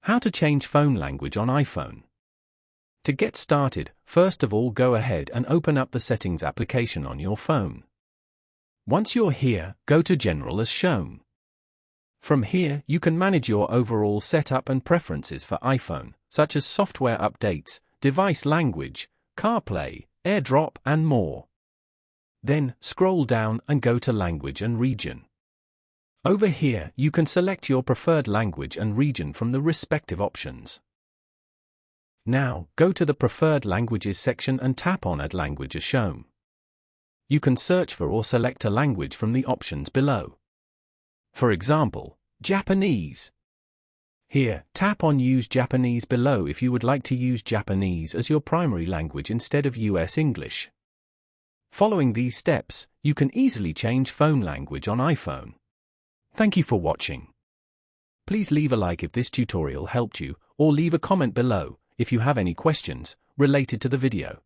How to change phone language on iPhone. To get started, first of all go ahead and open up the Settings application on your phone. Once you're here, go to General as shown. From here, you can manage your overall setup and preferences for iPhone, such as software updates, device language, CarPlay, AirDrop, and more. Then, scroll down and go to Language and Region. Over here, you can select your preferred language and region from the respective options. Now, go to the Preferred Languages section and tap on Add Language as shown. You can search for or select a language from the options below. For example, Japanese. Here, tap on Use Japanese below if you would like to use Japanese as your primary language instead of US English. Following these steps, you can easily change phone language on iPhone. Thank you for watching. Please leave a like if this tutorial helped you, or leave a comment below if you have any questions related to the video.